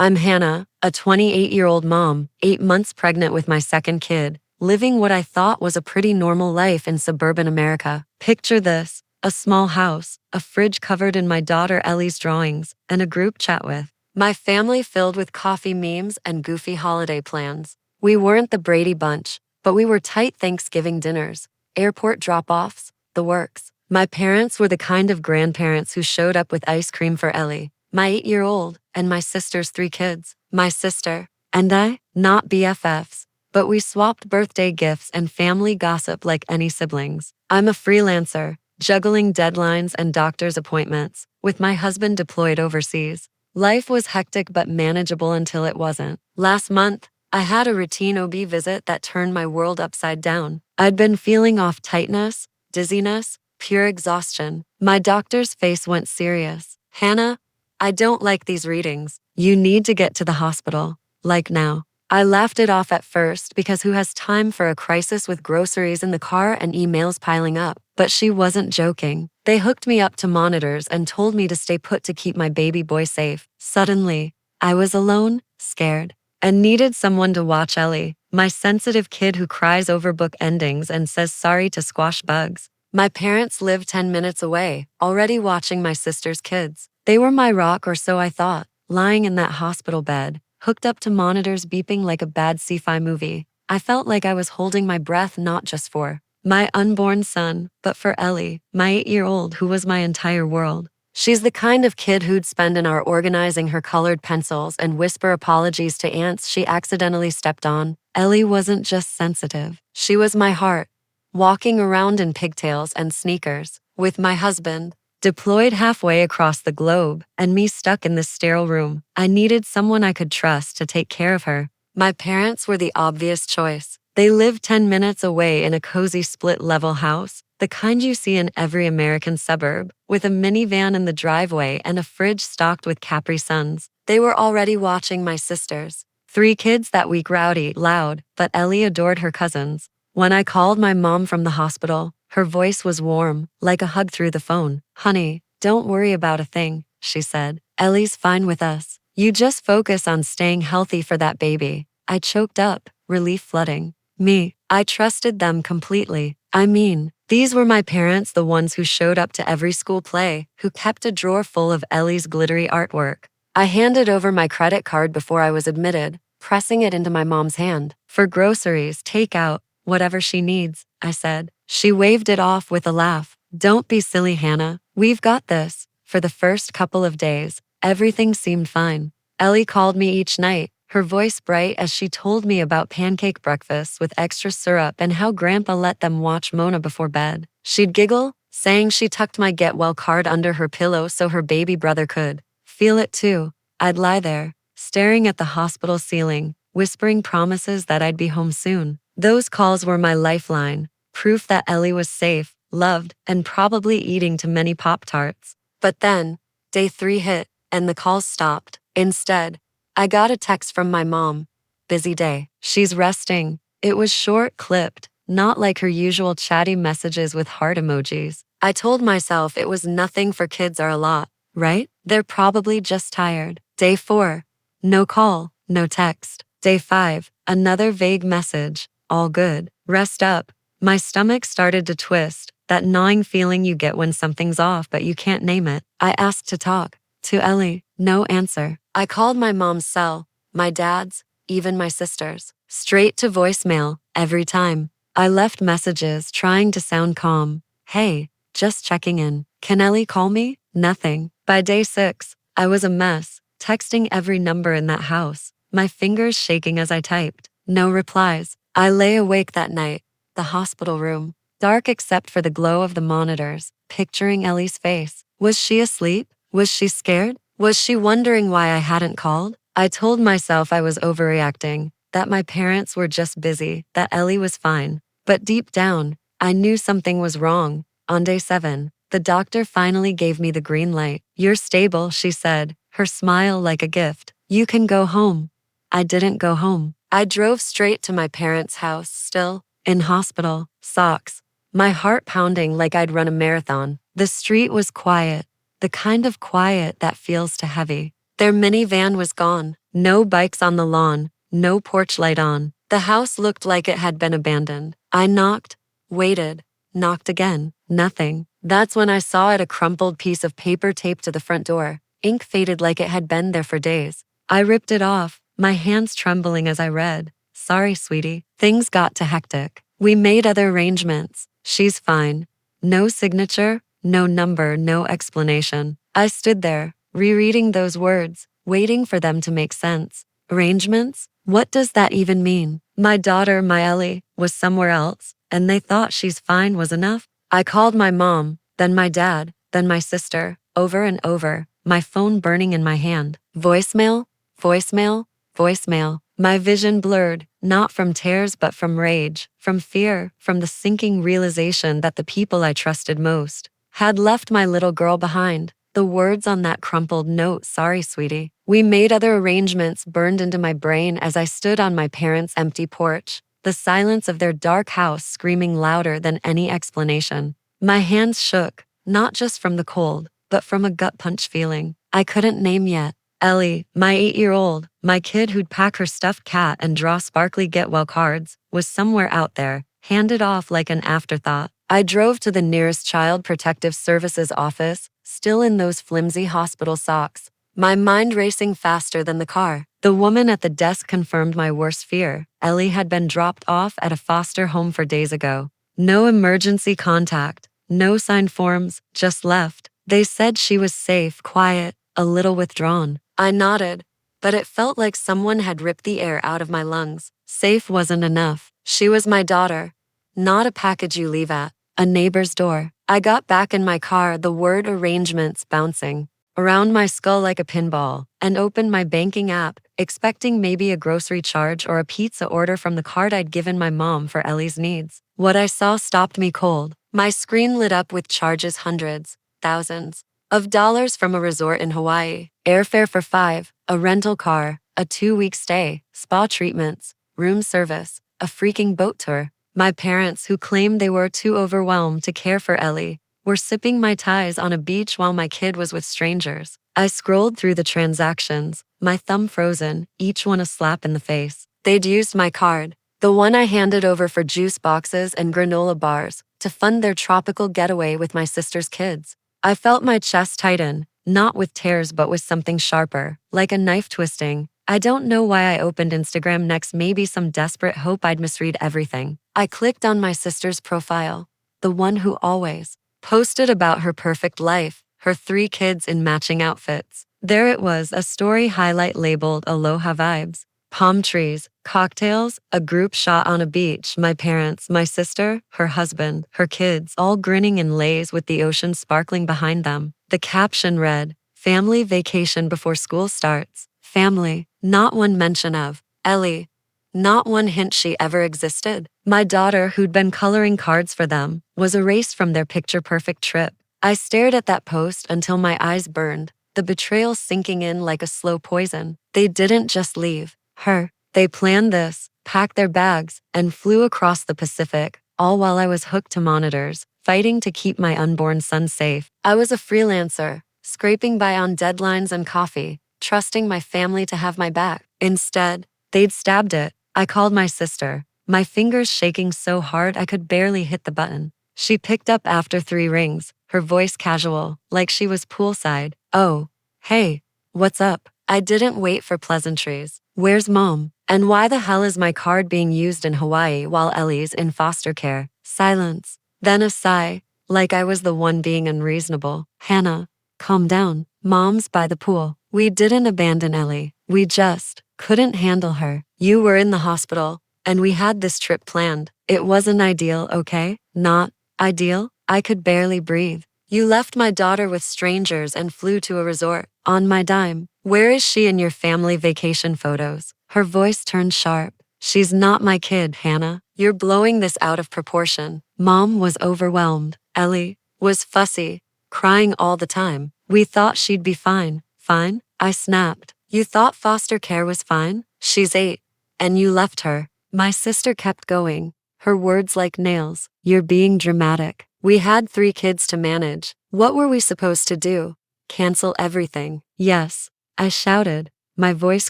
I'm Hannah, a 28-year-old mom, 8 months pregnant with my second kid, living what I thought was a pretty normal life in suburban America. Picture this: a small house, a fridge covered in my daughter Ellie's drawings, and a group chat with my family filled with coffee memes and goofy holiday plans. We weren't the Brady Bunch, but we were tight Thanksgiving dinners, airport drop-offs, the works. My parents were the kind of grandparents who showed up with ice cream for Ellie, my 8-year-old, and my sister's 3 kids. My sister and I, not BFFs, but we swapped birthday gifts and family gossip like any siblings. I'm a freelancer, juggling deadlines and doctor's appointments, with my husband deployed overseas. Life was hectic but manageable until it wasn't. Last month, I had a routine OB visit that turned my world upside down. I'd been feeling off tightness, dizziness, pure exhaustion. My doctor's face went serious. "Hannah, I don't like these readings. You need to get to the hospital. Like now." I laughed it off at first because who has time for a crisis with groceries in the car and emails piling up? But she wasn't joking. They hooked me up to monitors and told me to stay put to keep my baby boy safe. Suddenly, I was alone, scared, and needed someone to watch Ellie, my sensitive kid who cries over book endings and says sorry to squash bugs. My parents lived 10 minutes away, already watching my sister's kids. They were my rock, or so I thought, lying in that hospital bed, hooked up to monitors beeping like a bad sci-fi movie. I felt like I was holding my breath not just for my unborn son, but for Ellie, my 8-year-old who was my entire world. She's the kind of kid who'd spend an hour organizing her colored pencils and whisper apologies to ants she accidentally stepped on. Ellie wasn't just sensitive. She was my heart, walking around in pigtails and sneakers, with my husband deployed halfway across the globe, and me stuck in this sterile room. I needed someone I could trust to take care of her. My parents were the obvious choice. They lived 10 minutes away in a cozy split-level house, the kind you see in every American suburb, with a minivan in the driveway and a fridge stocked with Capri Suns. They were already watching my sisters. 3 kids that week, rowdy, loud, but Ellie adored her cousins. When I called my mom from the hospital, her voice was warm, like a hug through the phone. "Honey, don't worry about a thing," she said. "Ellie's fine with us. You just focus on staying healthy for that baby." I choked up, relief flooding me. I trusted them completely. I mean, these were my parents, the ones who showed up to every school play, who kept a drawer full of Ellie's glittery artwork. I handed over my credit card before I was admitted, pressing it into my mom's hand. "For groceries, takeout, whatever she needs," I said. She waved it off with a laugh. "Don't be silly, Hannah. We've got this." For the first couple of days, everything seemed fine. Ellie called me each night, her voice bright as she told me about pancake breakfasts with extra syrup and how Grandpa let them watch Mona before bed. She'd giggle, saying she tucked my get well card under her pillow so her baby brother could feel it too. I'd lie there, staring at the hospital ceiling, whispering promises that I'd be home soon. Those calls were my lifeline, proof that Ellie was safe, loved, and probably eating too many Pop-Tarts. But then, day 3 hit, and the calls stopped. Instead, I got a text from my mom. "Busy day. She's resting." It was short-clipped, not like her usual chatty messages with heart emojis. I told myself it was nothing, for kids are a lot, right? They're probably just tired. Day 4, no call, no text. Day 5, another vague message. "All good. Rest up." My stomach started to twist, that gnawing feeling you get when something's off but you can't name it. I asked to talk to Ellie. No answer. I called my mom's cell, my dad's, even my sister's. Straight to voicemail, every time. I left messages trying to sound calm. "Hey, just checking in. Can Ellie call me?" Nothing. By day 6, I was a mess, texting every number in that house, my fingers shaking as I typed. No replies. I lay awake that night, the hospital room, dark except for the glow of the monitors, picturing Ellie's face. Was she asleep? Was she scared? Was she wondering why I hadn't called? I told myself I was overreacting, that my parents were just busy, that Ellie was fine. But deep down, I knew something was wrong. On day 7, the doctor finally gave me the green light. "You're stable," she said, her smile like a gift. "You can go home." I didn't go home. I drove straight to my parents' house, still in hospital, socks, my heart pounding like I'd run a marathon. The street was quiet, the kind of quiet that feels too heavy. Their minivan was gone, No bikes on the lawn, no porch light on. The house looked like it had been abandoned. I knocked, waited, knocked again. Nothing. That's when I saw it, a crumpled piece of paper taped to the front door. Ink faded like it had been there for days. I ripped it off, my hands trembling as I read. Sorry, sweetie. Things got too hectic. We made other arrangements. She's fine. No signature, no number, no explanation. I stood there, rereading those words, waiting for them to make sense. Arrangements? What does that even mean? My daughter, my Ellie, was somewhere else, and they thought she's fine was enough? I called my mom, then my dad, then my sister, over and over, my phone burning in my hand. Voicemail? Voicemail? Voicemail. My vision blurred, not from tears but from rage, from fear, from the sinking realization that the people I trusted most had left my little girl behind. The words on that crumpled note, sorry, sweetie. We made other arrangements, burned into my brain as I stood on my parents' empty porch, the silence of their dark house screaming louder than any explanation. My hands shook, not just from the cold, but from a gut punch feeling I couldn't name yet. Ellie, my 8-year-old, my kid who'd pack her stuffed cat and draw sparkly get well cards, was somewhere out there, handed off like an afterthought. I drove to the nearest Child Protective Services office, still in those flimsy hospital socks, my mind racing faster than the car. The woman at the desk confirmed my worst fear. Ellie had been dropped off at a foster home 4 days ago. No emergency contact, no signed forms, just left. They said she was safe, quiet, a little withdrawn. I nodded, but it felt like someone had ripped the air out of my lungs. Safe wasn't enough. She was my daughter, not a package you leave at a neighbor's door. I got back in my car, the word arrangements bouncing around my skull like a pinball, and opened my banking app, expecting maybe a grocery charge or a pizza order from the card I'd given my mom for Ellie's needs. What I saw stopped me cold. My screen lit up with charges, hundreds, thousands of dollars from a resort in Hawaii, airfare for 5, a rental car, a 2-week stay, spa treatments, room service, a freaking boat tour. My parents, who claimed they were too overwhelmed to care for Ellie, were sipping Mai Tais on a beach while my kid was with strangers. I scrolled through the transactions, my thumb frozen, each one a slap in the face. They'd used my card, the one I handed over for juice boxes and granola bars, to fund their tropical getaway with my sister's kids. I felt my chest tighten, not with tears but with something sharper, like a knife twisting. I don't know why I opened Instagram next, maybe some desperate hope I'd misread everything. I clicked on my sister's profile, the one who always posted about her perfect life, her 3 kids in matching outfits. There it was, a story highlight labeled Aloha Vibes. Palm trees, cocktails, a group shot on a beach, my parents, my sister, her husband, her kids, all grinning in lays with the ocean sparkling behind them. The caption read, "Family vacation before school starts." Family, not one mention of Ellie, not one hint she ever existed. My daughter, who'd been coloring cards for them, was erased from their picture-perfect trip. I stared at that post until my eyes burned, the betrayal sinking in like a slow poison. They didn't just leave her. They planned this, packed their bags, and flew across the Pacific, all while I was hooked to monitors, fighting to keep my unborn son safe. I was a freelancer, scraping by on deadlines and coffee, trusting my family to have my back. Instead, they'd stabbed it. I called my sister, my fingers shaking so hard I could barely hit the button. She picked up after 3 rings, her voice casual, like she was poolside. "Oh, hey, what's up?" I didn't wait for pleasantries. "Where's mom? And why the hell is my card being used in Hawaii while Ellie's in foster care?" Silence. Then a sigh, like I was the one being unreasonable. "Hannah, calm down. Mom's by the pool. We didn't abandon Ellie. We just couldn't handle her. You were in the hospital, and we had this trip planned. It wasn't ideal, okay? Not ideal. I could barely breathe. You left my daughter with strangers and flew to a resort on my dime. Where is she in your family vacation photos?" Her voice turned sharp. "She's not my kid, Hannah. You're blowing this out of proportion." Mom was overwhelmed. Ellie was fussy, crying all the time. "We thought she'd be fine." "Fine?" I snapped. "You thought foster care was fine? She's 8, and you left her." My sister kept going, her words like nails. "You're being dramatic. We had 3 kids to manage. What were we supposed to do? Cancel everything?" "Yes," I shouted, my voice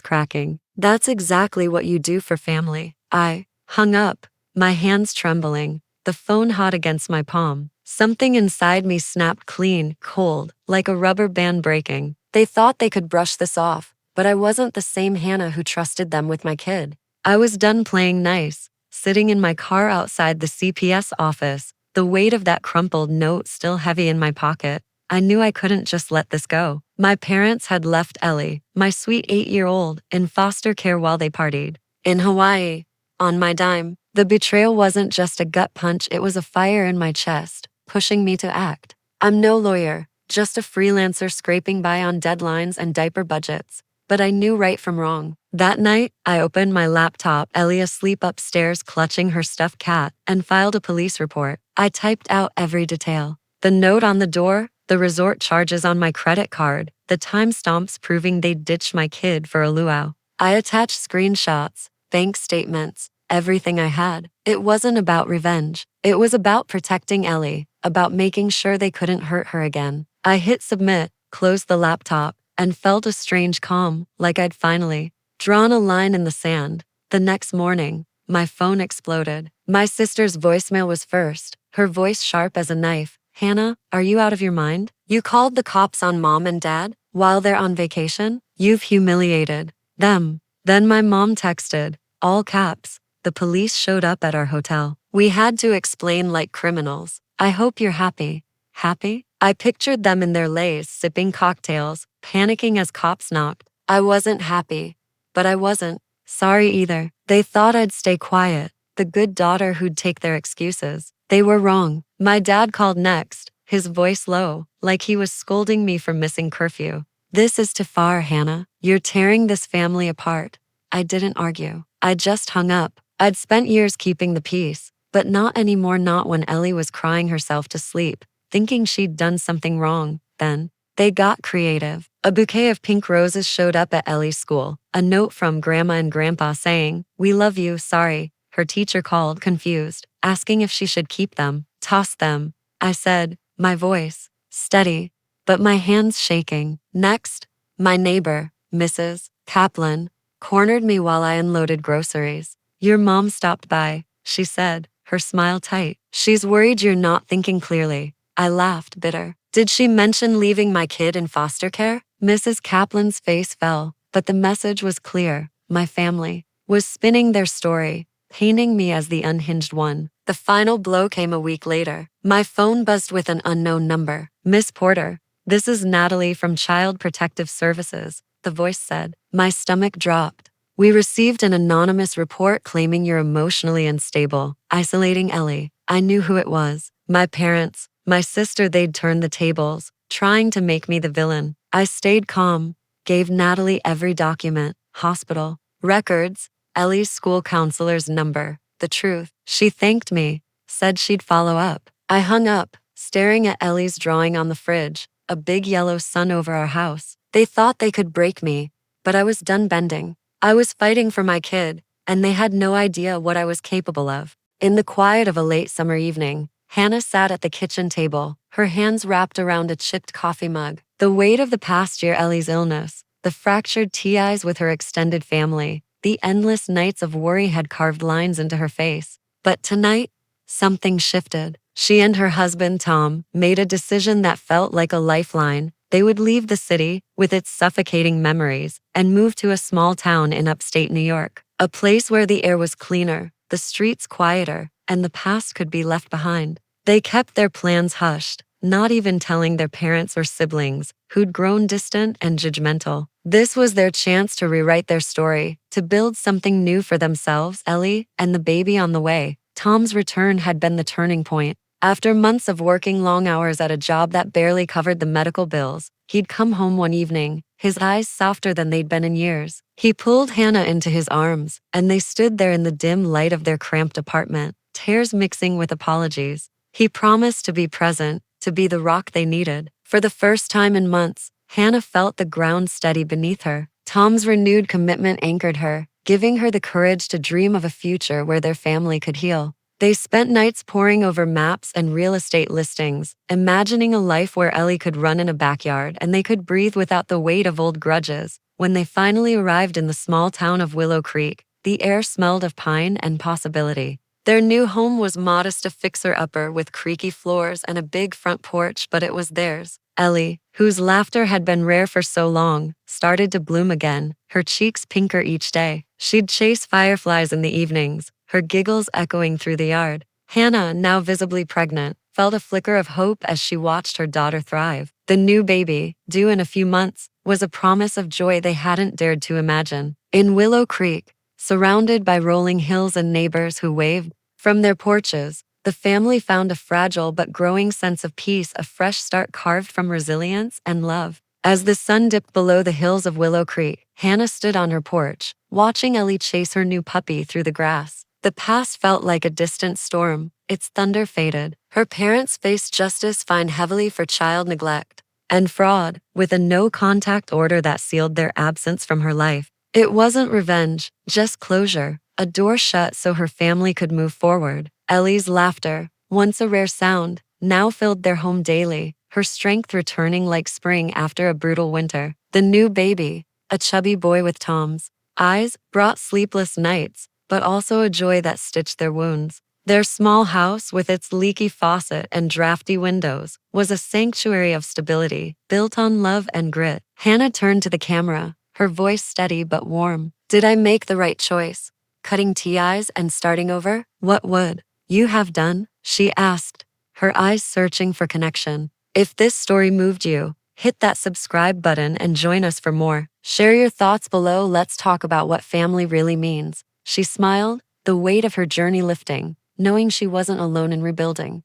cracking. That's exactly what you do for family. I hung up, my hands trembling, the phone hot against my palm. Something inside me snapped clean, cold, like a rubber band breaking. They thought they could brush this off, but I wasn't the same Hannah who trusted them with my kid. I was done playing nice, sitting in my car outside the CPS office, the weight of that crumpled note still heavy in my pocket. I knew I couldn't just let this go. My parents had left Ellie, my sweet 8-year-old, in foster care while they partied in Hawaii, on my dime. The betrayal wasn't just a gut punch, it was a fire in my chest, pushing me to act. I'm no lawyer, just a freelancer scraping by on deadlines and diaper budgets. But I knew right from wrong. That night, I opened my laptop, Ellie asleep upstairs clutching her stuffed cat, and filed a police report. I typed out every detail. The note on the door, the resort charges on my credit card, the timestamps proving they'd ditched my kid for a luau. I attached screenshots, bank statements, everything I had. It wasn't about revenge. It was about protecting Ellie, about making sure they couldn't hurt her again. I hit submit, closed the laptop, and felt a strange calm, like I'd finally drawn a line in the sand. The next morning, my phone exploded. My sister's voicemail was first, her voice sharp as a knife. Hannah, are you out of your mind? You called the cops on mom and dad while they're on vacation? You've humiliated them. Then my mom texted, all caps, the police showed up at our hotel. We had to explain like criminals. I hope you're happy. Happy? I pictured them in their lays, sipping cocktails, panicking as cops knocked. I wasn't happy. But I wasn't sorry either. They thought I'd stay quiet, the good daughter who'd take their excuses. They were wrong. My dad called next, his voice low, like he was scolding me for missing curfew. This is too far, Hannah. You're tearing this family apart. I didn't argue. I just hung up. I'd spent years keeping the peace, but not anymore, not when Ellie was crying herself to sleep, thinking she'd done something wrong. Then, they got creative. A bouquet of pink roses showed up at Ellie's school, a note from Grandma and Grandpa saying, "We love you, sorry." Her teacher called, confused, asking if she should keep them, toss them. I said, my voice steady, but my hands shaking. Next, my neighbor, Mrs. Kaplan, cornered me while I unloaded groceries. Your mom stopped by, she said, her smile tight. She's worried you're not thinking clearly. I laughed, bitter. Did she mention leaving my kid in foster care? Mrs. Kaplan's face fell, but the message was clear. My family was spinning their story, painting me as the unhinged one. The final blow came a week later. My phone buzzed with an unknown number. Miss Porter, this is Natalie from Child Protective Services, the voice said. My stomach dropped. We received an anonymous report claiming you're emotionally unstable, isolating Ellie. I knew who it was. My parents, my sister, they'd turned the tables, trying to make me the villain. I stayed calm, gave Natalie every document, hospital, records, Ellie's school counselor's number, the truth. She thanked me, said she'd follow up. I hung up, staring at Ellie's drawing on the fridge, a big yellow sun over our house. They thought they could break me, but I was done bending. I was fighting for my kid, and they had no idea what I was capable of. In the quiet of a late summer evening, Hannah sat at the kitchen table, her hands wrapped around a chipped coffee mug. The weight of the past year, Ellie's illness, the fractured ties with her extended family, the endless nights of worry had carved lines into her face. But tonight, something shifted. She and her husband, Tom, made a decision that felt like a lifeline. They would leave the city, with its suffocating memories, and move to a small town in upstate New York. A place where the air was cleaner, the streets quieter, and the past could be left behind. They kept their plans hushed, not even telling their parents or siblings, who'd grown distant and judgmental. This was their chance to rewrite their story, to build something new for themselves, Ellie, and the baby on the way. Tom's return had been the turning point. After months of working long hours at a job that barely covered the medical bills, he'd come home one evening, his eyes softer than they'd been in years. He pulled Hannah into his arms, and they stood there in the dim light of their cramped apartment, tears mixing with apologies. He promised to be present, to be the rock they needed. For the first time in months, Hannah felt the ground steady beneath her. Tom's renewed commitment anchored her, giving her the courage to dream of a future where their family could heal. They spent nights poring over maps and real estate listings, imagining a life where Ellie could run in a backyard and they could breathe without the weight of old grudges. When they finally arrived in the small town of Willow Creek, the air smelled of pine and possibility. Their new home was modest, a fixer-upper with creaky floors and a big front porch, but it was theirs. Ellie, whose laughter had been rare for so long, started to bloom again, her cheeks pinker each day. She'd chase fireflies in the evenings, her giggles echoing through the yard. Hannah, now visibly pregnant, felt a flicker of hope as she watched her daughter thrive. The new baby, due in a few months, was a promise of joy they hadn't dared to imagine. In Willow Creek, surrounded by rolling hills and neighbors who waved from their porches, the family found a fragile but growing sense of peace, a fresh start carved from resilience and love. As the sun dipped below the hills of Willow Creek, Hannah stood on her porch, watching Ellie chase her new puppy through the grass. The past felt like a distant storm, its thunder faded. Her parents faced justice fined heavily for child neglect and fraud, with a no-contact order that sealed their absence from her life. It wasn't revenge, just closure, a door shut so her family could move forward. Ellie's laughter, once a rare sound, now filled their home daily, her strength returning like spring after a brutal winter. The new baby, a chubby boy with Tom's eyes, brought sleepless nights, but also a joy that stitched their wounds. Their small house, with its leaky faucet and drafty windows, was a sanctuary of stability, built on love and grit. Hannah turned to the camera, her voice steady but warm. Did I make the right choice? Cutting ties and starting over? What would you have done? She asked, her eyes searching for connection. If this story moved you, hit that subscribe button and join us for more. Share your thoughts below. Let's talk about what family really means. She smiled, the weight of her journey lifting, knowing she wasn't alone in rebuilding.